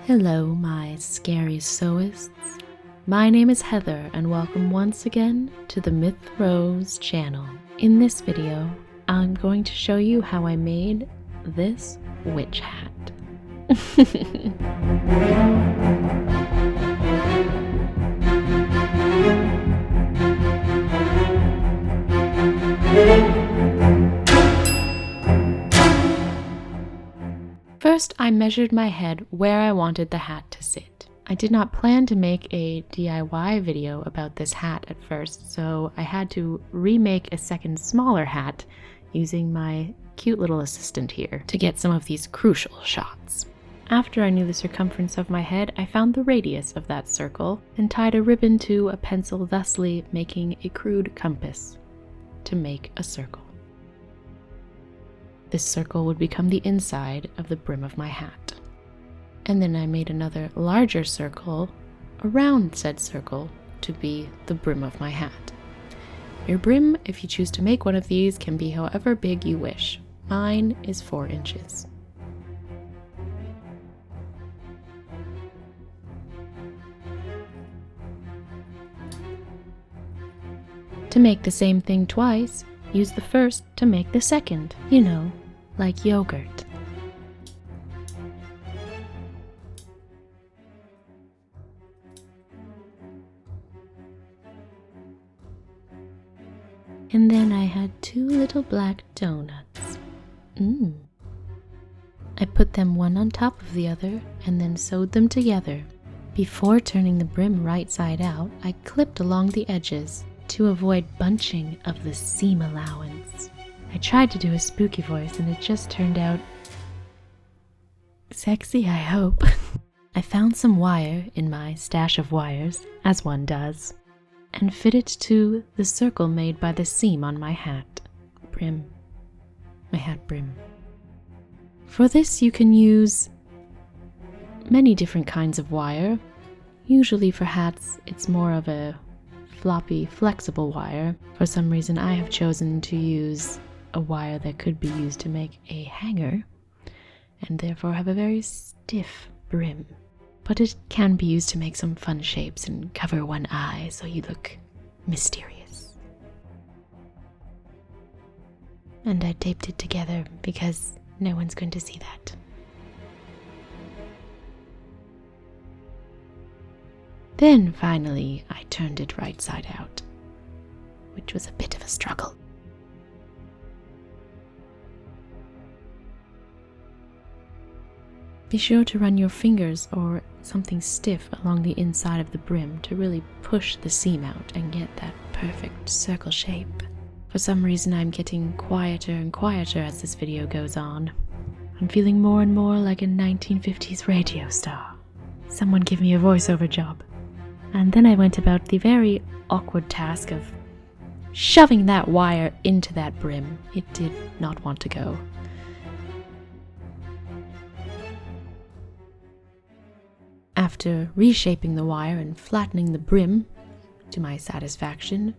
Hello, my scary sewists. My name is Heather, and welcome once again to the Myth Rose channel. In this video, I'm going to show you how I made this witch hat. First, I measured my head where I wanted the hat to sit. I did not plan to make a DIY video about this hat at first, so I had to remake a second smaller hat using my cute little assistant here to get some of these crucial shots. After I knew the circumference of my head, I found the radius of that circle and tied a ribbon to a pencil, thusly making a crude compass to make a circle. This circle would become the inside of the brim of my hat. And then I made another larger circle around said circle to be the brim of my hat. Your brim, if you choose to make one of these, can be however big you wish. Mine is 4 inches. To make the same thing twice, use the first to make the second, you know, like yogurt. And then I had 2 little black donuts. I put them one on top of the other and then sewed them together. Before turning the brim right side out, I clipped along the edges to avoid bunching of the seam allowance. I tried to do a spooky voice and it just turned out sexy, I hope. I found some wire in my stash of wires, as one does, and fit it to the circle made by the seam on my hat brim. My hat brim. For this you can use many different kinds of wire. Usually for hats it's more of a floppy, flexible wire. For some reason I have chosen to use a wire that could be used to make a hanger and therefore have a very stiff brim. But it can be used to make some fun shapes and cover one eye so you look mysterious. And I taped it together because no one's going to see that. Then finally I turned it right side out, which was a bit of a struggle. Be sure to run your fingers or something stiff along the inside of the brim to really push the seam out and get that perfect circle shape. For some reason I'm getting quieter and quieter as this video goes on. I'm feeling more and more like a 1950s radio star. Someone give me a voiceover job. And then I went about the very awkward task of shoving that wire into that brim. It did not want to go. After reshaping the wire and flattening the brim, to my satisfaction,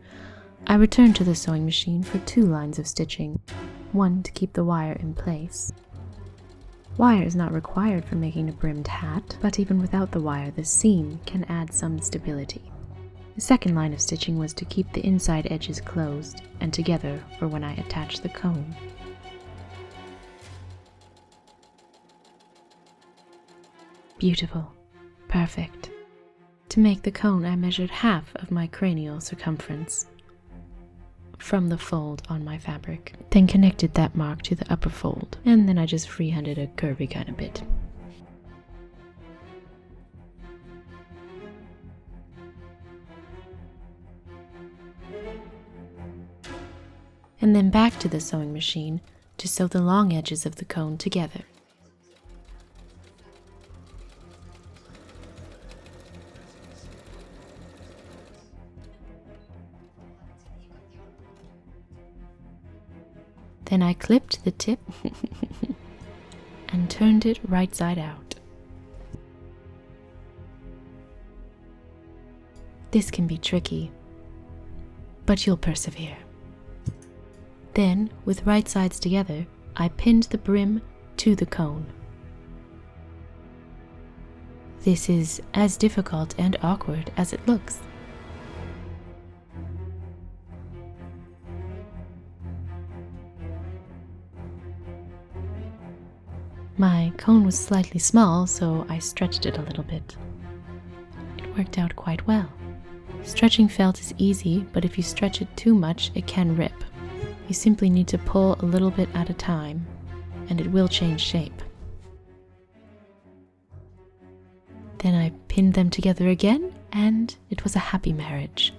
I returned to the sewing machine for 2 lines of stitching, one to keep the wire in place. Wire is not required for making a brimmed hat, but even without the wire, the seam can add some stability. The second line of stitching was to keep the inside edges closed and together for when I attach the cone. Beautiful. Perfect. To make the cone, I measured half of my cranial circumference from the fold on my fabric, then connected that mark to the upper fold, and then I just freehanded a curvy kind of bit. And then back to the sewing machine to sew the long edges of the cone together. Then I clipped the tip and turned it right side out. This can be tricky, but you'll persevere. Then, with right sides together, I pinned the brim to the cone. This is as difficult and awkward as it looks. My cone was slightly small, so I stretched it a little bit. It worked out quite well. Stretching felt is easy, but if you stretch it too much, it can rip. You simply need to pull a little bit at a time, and it will change shape. Then I pinned them together again, and it was a happy marriage.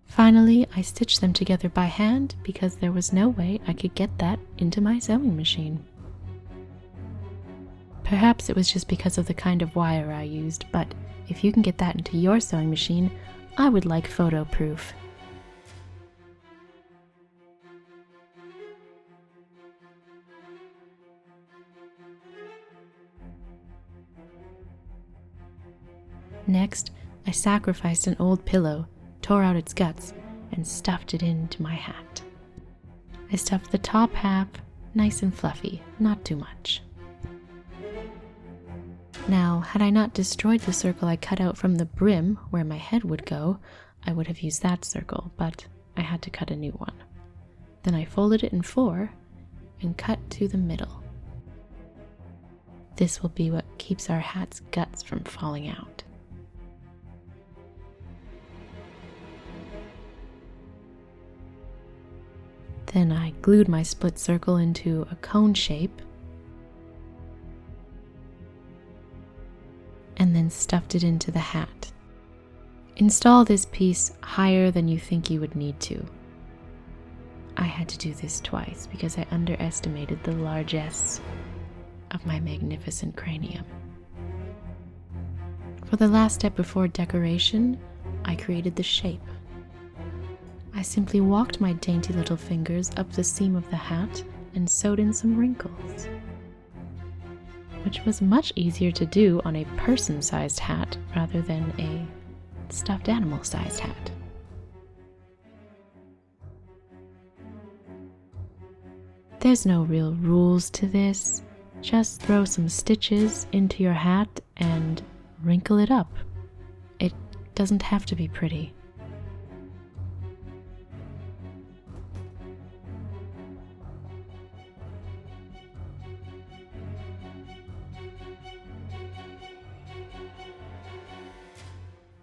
Finally, I stitched them together by hand because there was no way I could get that into my sewing machine. Perhaps it was just because of the kind of wire I used, but if you can get that into your sewing machine, I would like photo proof. Next, I sacrificed an old pillow, tore out its guts, and stuffed it into my hat. I stuffed the top half nice and fluffy, not too much. Now, had I not destroyed the circle I cut out from the brim where my head would go, I would have used that circle, but I had to cut a new one. Then I folded it in 4 and cut to the middle. This will be what keeps our hat's guts from falling out. Then I glued my split circle into a cone shape and then stuffed it into the hat. Install this piece higher than you think you would need to. I had to do this twice because I underestimated the largesse of my magnificent cranium. For the last step before decoration, I created the shape. I simply walked my dainty little fingers up the seam of the hat and sewed in some wrinkles, which was much easier to do on a person-sized hat rather than a stuffed animal-sized hat. There's no real rules to this. Just throw some stitches into your hat and wrinkle it up. It doesn't have to be pretty.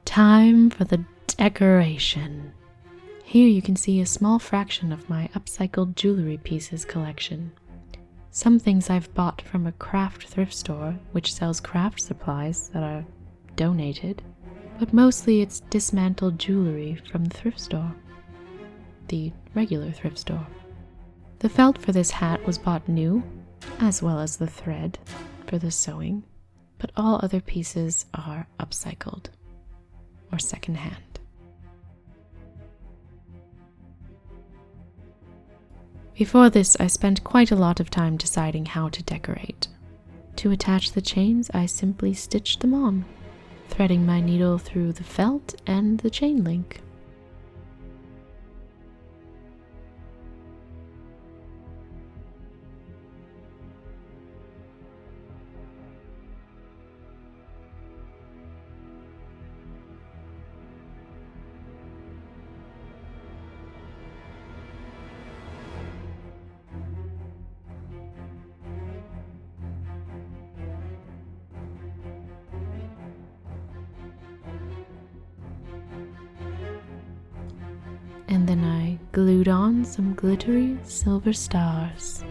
Time for the decoration. Here you can see a small fraction of my upcycled jewelry pieces collection. Some things I've bought from a craft thrift store, which sells craft supplies that are donated, but mostly it's dismantled jewelry from the thrift store, the regular thrift store. The felt for this hat was bought new, as well as the thread for the sewing, but all other pieces are upcycled or secondhand. Before this, I spent quite a lot of time deciding how to decorate. To attach the chains, I simply stitched them on, threading my needle through the felt and the chain link. And then I glued on some glittery silver stars.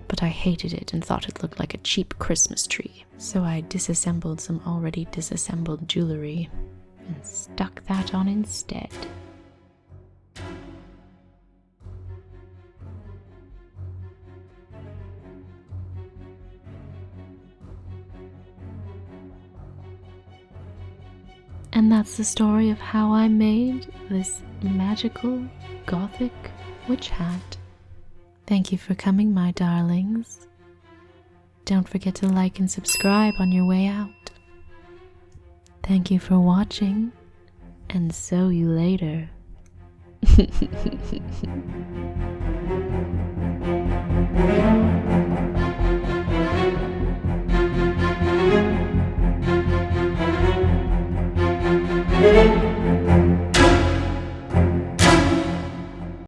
But I hated it and thought it looked like a cheap Christmas tree. So I disassembled some already disassembled jewelry and stuck that on instead. And that's the story of how I made this magical Gothic witch hat. Thank you for coming, my darlings. Don't forget to like and subscribe on your way out. Thank you for watching, and sew you later.